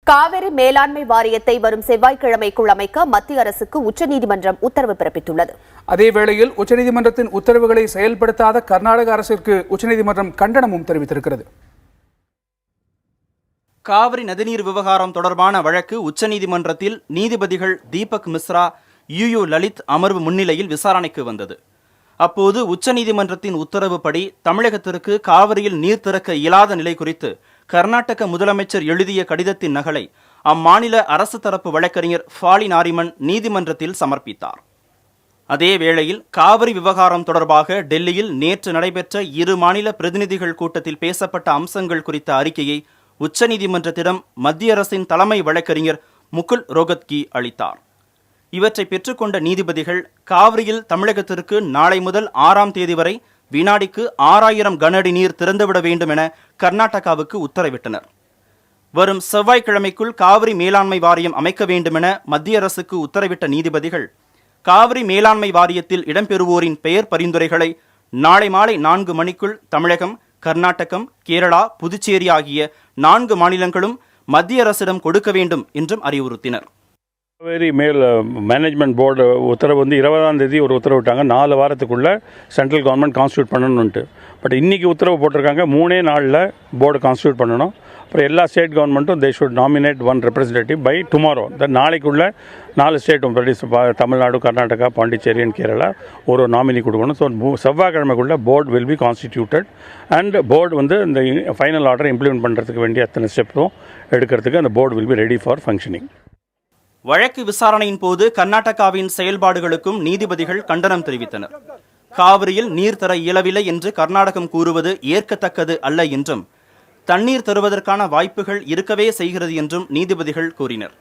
காவிரி மேலாண்மை வாரியத்தை வரும் செவ்வாய்க்கிழமைக்குள் அமைக்க மத்திய அரசுக்கு உச்சநீதிமன்றம் உத்தரவு பிறப்பித்துள்ளது. அதேவேளையில் உச்சநீதிமன்றத்தின் உத்தரவுகளை செயல்படுத்தாத கர்நாடக அரசிற்கு உச்சநீதிமன்றம் கண்டனமும் தெரிவித்திருக்கிறது. காவிரி நதிநீர் விவகாரம் தொடர்பான வழக்கு உச்சநீதிமன்றத்தில் நீதிபதிகள் தீபக் மிஸ்ரா, யூ லலித் அமர்வு முன்னிலையில் விசாரணைக்கு வந்தது. அப்போது உச்சநீதிமன்றத்தின் உத்தரவுப்படி தமிழகத்திற்கு காவிரியில் நீர் திறக்க இயலாத நிலை குறித்து கர்நாடக முதலமைச்சர் எழுதிய கடிதத்தின் நகலை அம்மாநில அரசு தரப்பு வழக்கறிஞர் ஃபாலி நாரிமன் நீதிமன்றத்தில் சமர்ப்பித்தார். அதே வேளையில் காவிரி விவகாரம் தொடர்பாக டெல்லியில் நேற்று நடைபெற்ற இரு மாநில பிரதிநிதிகள் கூட்டத்தில் பேசப்பட்ட அம்சங்கள் குறித்த அறிக்கையை உச்சநீதிமன்றத்திடம் மத்திய அரசின் தலைமை வழக்கறிஞர் முகுல் ரோகத்கி அளித்தார். இவற்றை பெற்றுக்கொண்ட நீதிபதிகள் காவிரியில் தமிழகத்திற்கு நாளை முதல் 6ஆம் தேதி வரை வினாடிக்கு 6000 கன அடி நீர் திறந்துவிட வேண்டும் என கர்நாடகாவுக்கு உத்தரவிட்டனர். வரும் செவ்வாய்க்கிழமைக்குள் காவிரி மேலாண்மை வாரியம் அமைக்க வேண்டும் என மத்திய அரசுக்கு உத்தரவிட்ட நீதிபதிகள் காவிரி மேலாண்மை வாரியத்தில் இடம்பெறுவோரின் பெயர் பரிந்துரைகளை நாளை மாலை 4 மணிக்குள் தமிழகம், கர்நாடகம், கேரளா, புதுச்சேரி ஆகிய 4 மாநிலங்களும் மத்திய அரசிடம் கொடுக்க வேண்டும் என்றும் அறிவுறுத்தினர். காவேரி மேல் மேனேஜ்மெண்ட் போர்டு உத்தரவு 20ஆம் தேதி ஒரு உத்தரவு விட்டாங்க, 4 வாரத்துக்குள்ளே சென்ட்ரல் கவர்மெண்ட் கான்ஸ்டியூட் பண்ணணுன்ட்டு. பட் இன்றைக்கி உத்தரவு போட்டிருக்காங்க 3 நாளில் போர்டு கான்ஸ்டியூட் பண்ணணும். அப்புறம் எல்லா ஸ்டேட் கவர்மெண்ட்டும் they should nominate 1 representative by tomorrow. நாளைக்குள்ளே 4 ஸ்டேட்டும் தமிழ்நாடு, கர்நாடகா, பாண்டிச்சேரி அண்ட் கேரளா ஒரு நாமினி கொடுக்கணும். ஸோ செவ்வாய்க்கிழமைக்குள்ளே board will be constituted and board இந்த ஃபைனல் ஆர்டரை இம்ப்ளிமெண்ட் பண்ணுறதுக்கு வேண்டிய அத்தனை ஸ்டெப்பும் எடுக்கிறதுக்கு அந்த board will be ready for functioning. வழக்கு விசாரணையின் போது கர்நாடகாவின் செயல்பாடுகளுக்கும் நீதிபதிகள் கண்டனம் தெரிவித்தனர். காவிரியில் நீர் தர இயலவில்லை என்று கர்நாடகம் கூறுவது ஏற்கத்தக்கது அல்ல என்றும் தண்ணீர் தருவதற்கான வாய்ப்புகள் இருக்கவே செய்கிறது என்றும் நீதிபதிகள் கூறினர்.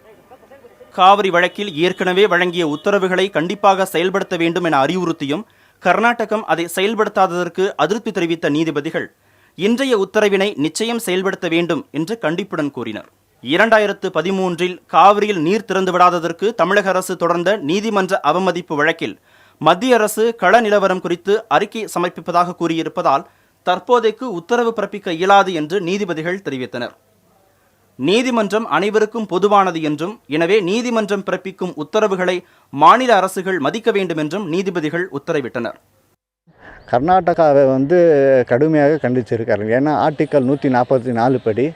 காவிரி வழக்கில் ஏற்கனவே வழங்கிய உத்தரவுகளை கண்டிப்பாக செயல்படுத்த வேண்டும் என அறிவுறுத்தியும் கர்நாடகம் அதை செயல்படுத்தாததற்கு அதிருப்தி தெரிவித்த நீதிபதிகள் இன்றைய உத்தரவினை நிச்சயம் செயல்படுத்த வேண்டும் என்று கண்டிப்புடன் கூறினர். 2013இல் காவிரியில் நீர் திறந்து விடாததற்கு தமிழக அரசு தொடர்ந்த நீதிமன்ற அவமதிப்பு வழக்கில் மத்திய அரசு கள நிலவரம் குறித்து அறிக்கை சமர்ப்பிப்பதாக கூறியிருப்பதால் தற்போதைக்கு உத்தரவு பிறப்பிக்க இயலாது என்று நீதிபதிகள் தெரிவித்தனர். நீதிமன்றம் அனைவருக்கும் பொதுவானது என்றும் எனவே நீதிமன்றம் பிறப்பிக்கும் உத்தரவுகளை மாநில அரசுகள் மதிக்க வேண்டும் என்றும் நீதிபதிகள் உத்தரவிட்டனர். கர்நாடகாவை கடுமையாக கண்டிச்சிருக்காரு. ஏன்னா ஆர்டிக்கல் 144 படி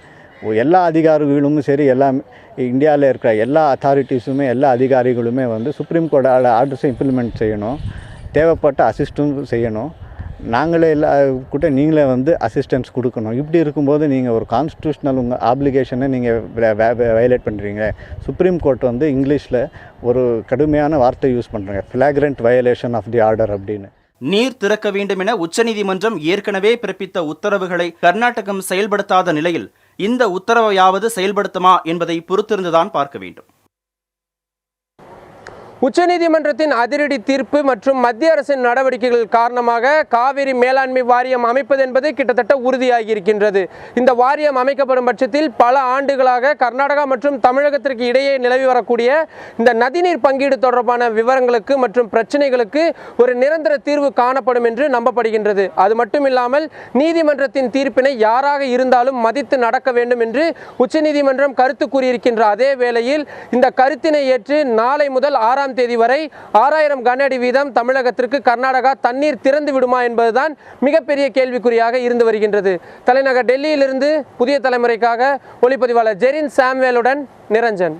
எல்லா அதிகாரிகளும் சரி, இந்தியாவில் இருக்கிற எல்லா அத்தாரிட்டிஸுமே, எல்லா அதிகாரிகளுமே சுப்ரீம் கோர்ட் ஆர்டர்ஸை இம்ப்ளிமெண்ட் செய்யணும், தேவைப்பட்ட அசிஸ்டன்ஸ் செய்யணும். நாங்களே நீங்களே அசிஸ்டன்ஸ் கொடுக்கணும். இப்படி இருக்கும்போது நீங்கள் ஒரு கான்ஸ்டியூஷனல் உங்கள் ஆப்ளிகேஷனை நீங்கள் வயலேட் பண்ணுறீங்க. சுப்ரீம் கோர்ட் இங்கிலீஷில் ஒரு கடுமையான வார்த்தை யூஸ் பண்ணுறாங்க, ஃப்ளாக்ரண்ட் வயலேஷன் ஆஃப் தி ஆர்டர் அப்படின்னு. நீர் திறக்க வேண்டும் என உச்சநீதிமன்றம் ஏற்கனவே பிறப்பித்த உத்தரவுகளை கர்நாடகம் செயல்படுத்தாத நிலையில் இந்த உத்தரவையாவது செயல்படுத்துமா என்பதை பொறுத்திருந்துதான் பார்க்க வேண்டும். உச்சநீதிமன்றத்தின் அதிரடி தீர்ப்பு மற்றும் மத்திய அரசின் நடவடிக்கைகள் காரணமாக காவிரி மேலாண்மை வாரியம் அமைப்பது என்பது கிட்டத்தட்ட உறுதியாகி இருக்கின்றது. இந்த வாரியம் அமைக்கப்படும் பட்சத்தில் பல ஆண்டுகளாக கர்நாடகா மற்றும் தமிழகத்திற்கு இடையே நிலவி வரக்கூடிய இந்த நதிநீர் பங்கீடு தொடர்பான விவரங்களுக்கு மற்றும் பிரச்சனைகளுக்கு ஒரு நிரந்தர தீர்வு காணப்படும் என்று நம்பப்படுகின்றது. அது மட்டுமில்லாமல் நீதிமன்றத்தின் தீர்ப்பினை யாராக இருந்தாலும் மதித்து நடக்க வேண்டும் என்று உச்சநீதிமன்றம் கருத்து கூறியிருக்கின்ற அதே வேளையில் இந்த கருத்தினை ஏற்று நாளை முதல் 6ஆம் தேதி வரை 6000 கன அடி வீதம் தமிழகத்திற்கு கர்நாடகா தண்ணீர் திறந்து விடுமா என்பதுதான் மிகப்பெரிய கேள்விக்குறியாக இருந்து வருகின்றது. தலைநகர் டெல்லியிலிருந்து புதிய தலைமுறைக்காக ஒளிப்பதிவாளர் ஜெரின் சாம்வேலுடன் நிரஞ்சன்.